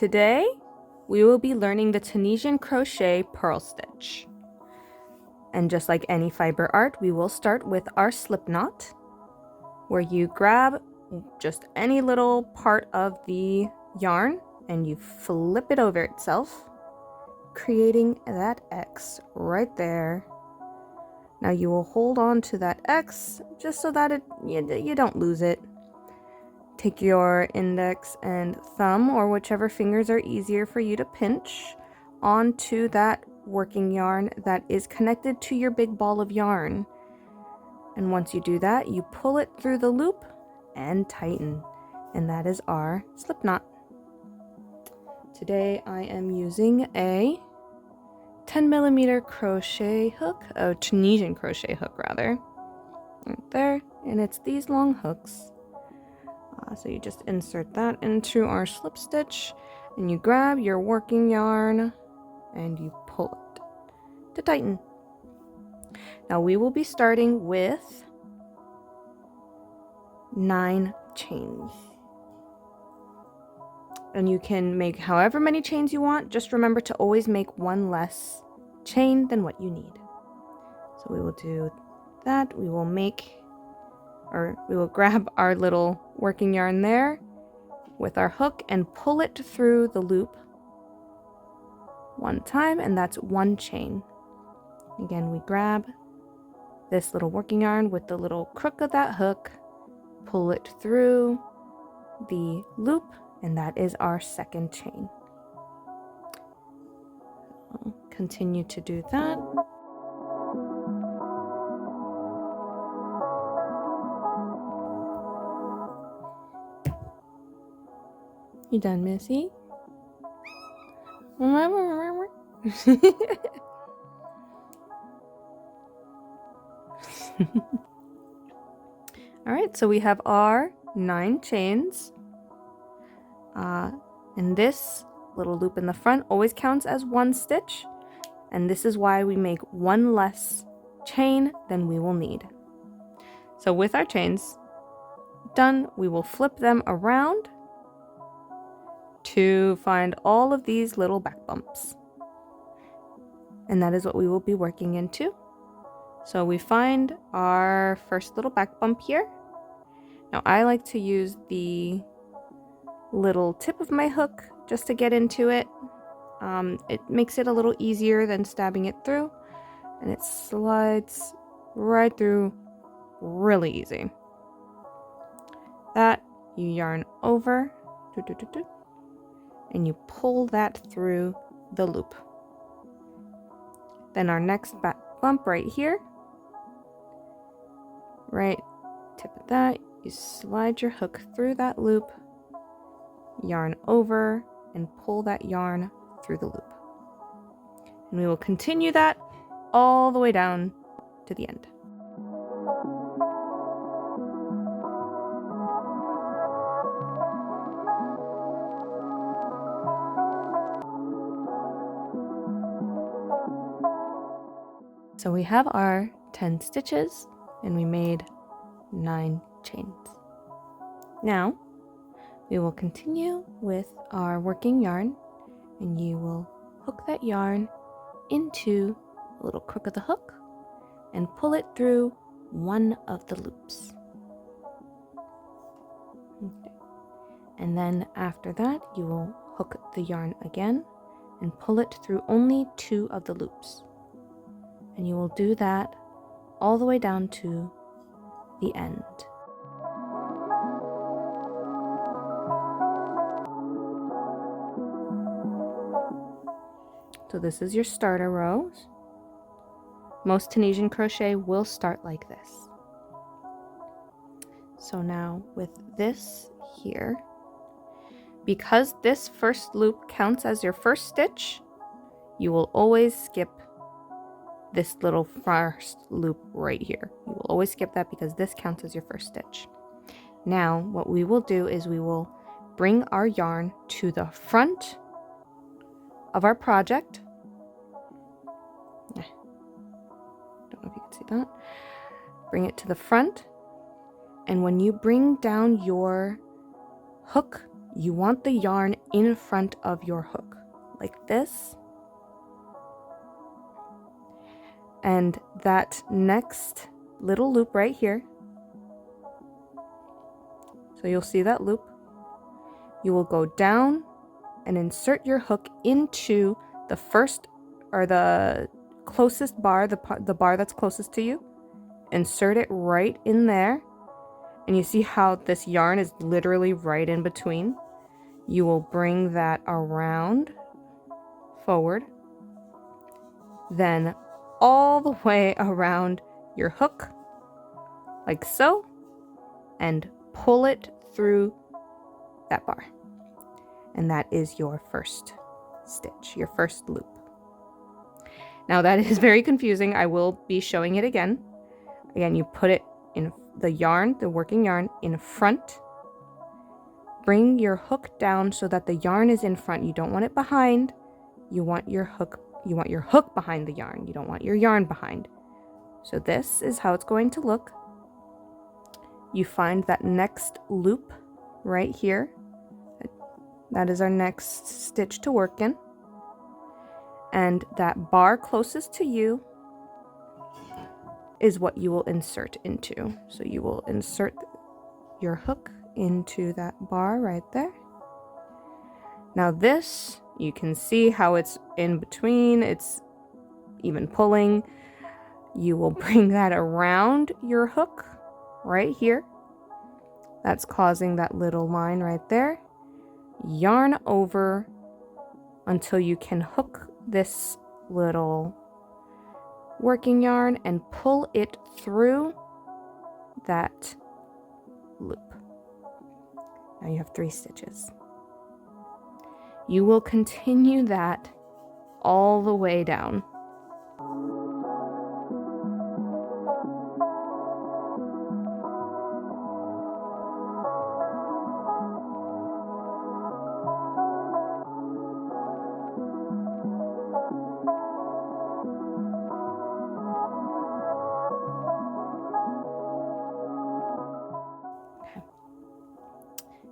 Today, we will be learning the Tunisian crochet purl stitch. And just like any fiber art, we will start with our slip knot, where you grab just any little part of the yarn and you flip it over itself, creating that X right there. Now you will hold on to that X just so that you don't lose it. Take your index and thumb, or whichever fingers are easier for you to pinch, onto that working yarn that is connected to your big ball of yarn. And once you do that, you pull it through the loop and tighten. And that is our slip knot. Today I am using a 10mm crochet hook, a Tunisian crochet hook rather, right there. And it's these long hooks. So you just insert that into our slip stitch and you grab your working yarn and you pull it to tighten. Now we will be starting with 9 chains. And you can make however many chains you want. Just remember to always make one less chain than what you need. So we will do that. We will grab our little working yarn there with our hook and pull it through the loop one time, and that's 1 chain. Again, we grab this little working yarn with the little crook of that hook, pull it through the loop, and that is our 2nd chain. I'll continue to do that. You done, Missy? Alright, so we have our 9 chains. And this little loop in the front always counts as 1 stitch. And this is why we make 1 less chain than we will need. So with our chains done, we will flip them around to find all of these little back bumps. And that is what we will be working into. So we find our first little back bump here. Now I like to use the little tip of my hook just to get into it. It makes it a little easier than stabbing it through, and it slides right through really easy. That you yarn over, and you pull that through the loop. Then our next back bump right here, right tip of that, you slide your hook through that loop, yarn over, and pull that yarn through the loop. And we will continue that all the way down to the end. So we have our 10 stitches and we made 9 chains. Now we will continue with our working yarn, and you will hook that yarn into a little crook of the hook and pull it through one of the loops. Okay. And then after that, you will hook the yarn again and pull it through only 2 of the loops. And you will do that all the way down to the end. So this is your starter row. Most Tunisian crochet will start like this. So now with this here, because this first loop counts as your first stitch, you will always skip this little first loop right here. You will always skip that because this counts as your first stitch. Now what we will do is we will bring our yarn to the front of our project. Don't know if you can see that. Bring it to the front, and when you bring down your hook you want the yarn in front of your hook, like this. And that next little loop right here, so you'll see that loop, you will go down and insert your hook into the first or the closest bar, the bar that's closest to you. Insert it right in there, and you see how this yarn is literally right in between. You will bring that around forward, then all the way around your hook like so, and pull it through that bar. And that is your first stitch, your first loop. Now that is very confusing. I will be showing it again. Again, you put it in the yarn, the working yarn, in front. Bring your hook down so that the yarn is in front. You don't want it behind. You want your hook behind the yarn. You don't want your yarn behind. So this is how it's going to look. You find that next loop right here. That is our next stitch to work in. And that bar closest to you is what you will insert into. So you will insert your hook into that bar right there. Now this, you can see how it's in between, it's even pulling. You will bring that around your hook right here. That's causing that little line right there. Yarn over until you can hook this little working yarn and pull it through that loop. Now you have 3 stitches. You will continue that all the way down.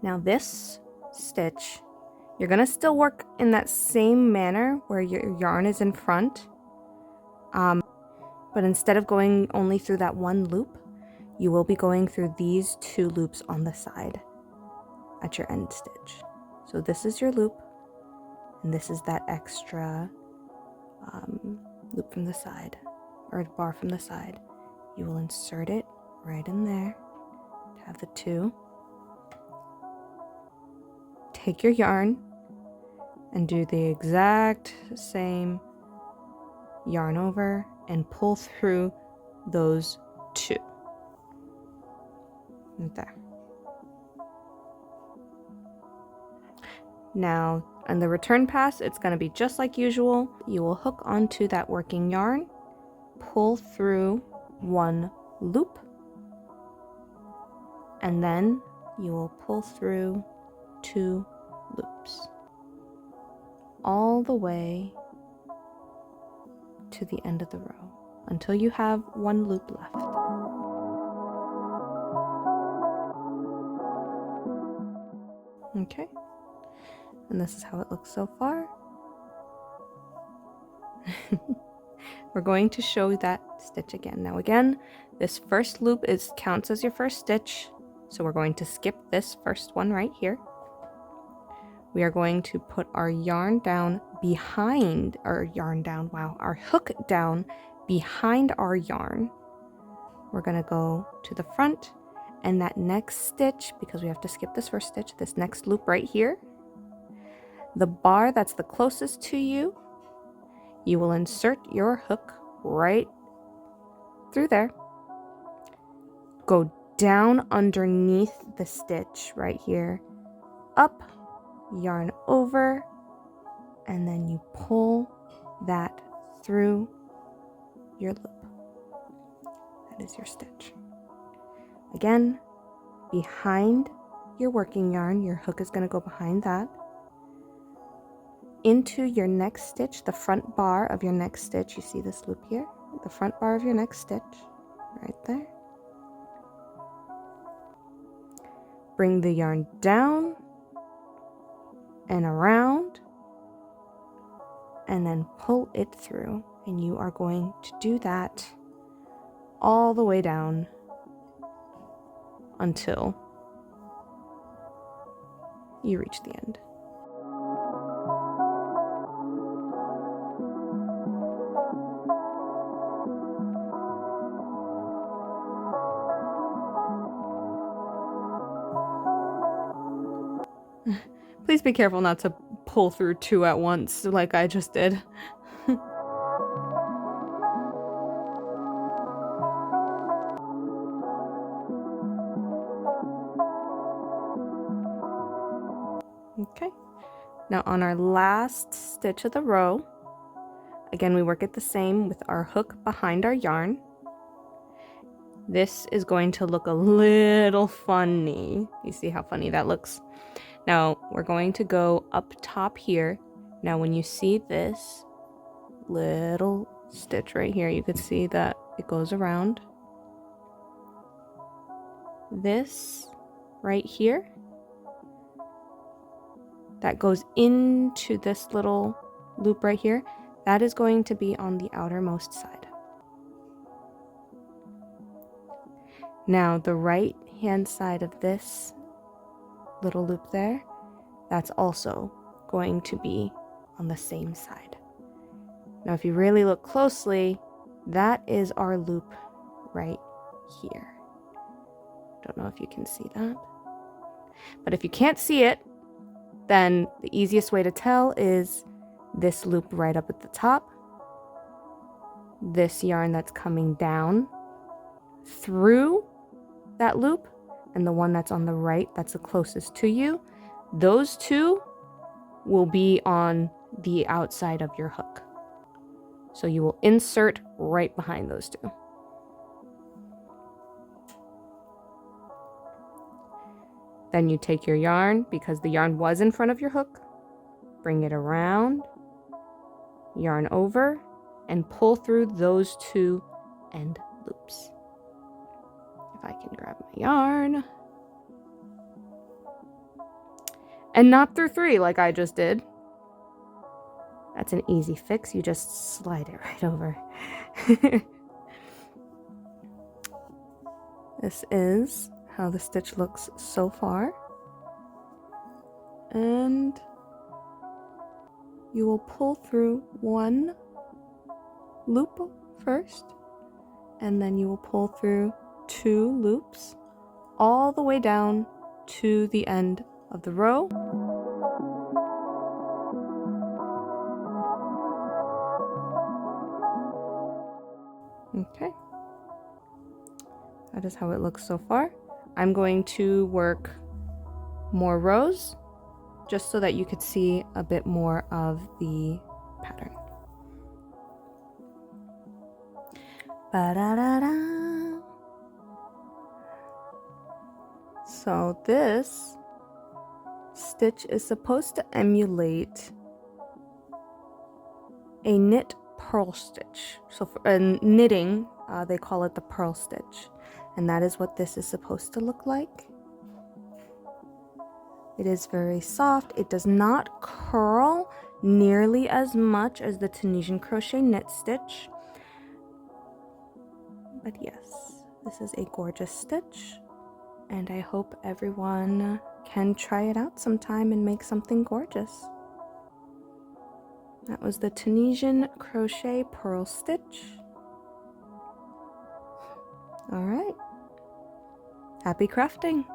Now this stitch, you're going to still work in that same manner where your yarn is in front, but instead of going only through that one loop, you will be going through these 2 loops on the side at your end stitch. So this is your loop, and this is that extra loop from the side, or bar from the side. You will insert it right in there to have the 2. Take your yarn and do the exact same yarn over and pull through those 2. Right there. Now, on the return pass, it's going to be just like usual. You will hook onto that working yarn, pull through 1 loop, and then you will pull through 2 loops all the way to the end of the row until you have 1 loop left. Okay, and this is how it looks so far. We're going to show that stitch again. Now again, this first loop counts as your first stitch, so we're going to skip this first one right here. We are going to put our yarn down behind our our hook down behind our yarn. We're going to go to the front, and that next stitch, because we have to skip this first stitch, this next loop right here, the bar that's the closest to you, you will insert your hook right through there. Go down underneath the stitch right here, up, yarn over, and then you pull that through your loop. That is your stitch. Again, behind your working yarn, your hook is going to go behind that. Into your next stitch, the front bar of your next stitch, you see this loop here? The front bar of your next stitch, right there. Bring the yarn down and around, and then pull it through. And you are going to do that all the way down until you reach the end. Please be careful not to pull through 2 at once like I just did. Okay, now on our last stitch of the row, again we work it the same with our hook behind our yarn. This is going to look a little funny. You see how funny that looks? Now we're going to go up top here. Now when you see this little stitch right here, you can see that it goes around. This right here, that goes into this little loop right here, that is going to be on the outermost side. Now the right hand side of this little loop there, that's also going to be on the same side. Now if you really look closely, that is our loop right here. Don't know if you can see that, but if you can't see it, then the easiest way to tell is this loop right up at the top, this yarn that's coming down through that loop, and the one that's on the right that's the closest to you. Those two will be on the outside of your hook. So you will insert right behind those two. Then you take your yarn, because the yarn was in front of your hook, bring it around, yarn over, and pull through those 2 end loops. If I can grab my yarn. And not through 3 like I just did. That's an easy fix, you just slide it right over. This is how the stitch looks so far. And you will pull through 1 loop first, and then you will pull through 2 loops all the way down to the end of the row. Okay, that is how it looks so far. I'm going to work more rows just so that you could see a bit more of the pattern. Ba-da-da-da. So this stitch is supposed to emulate a knit purl stitch. So for knitting, they call it the purl stitch. And that is what this is supposed to look like. It is very soft. It does not curl nearly as much as the Tunisian crochet knit stitch. But yes, this is a gorgeous stitch, and I hope everyone can try it out sometime and make something gorgeous. That was the Tunisian crochet purl stitch. All right. Happy crafting!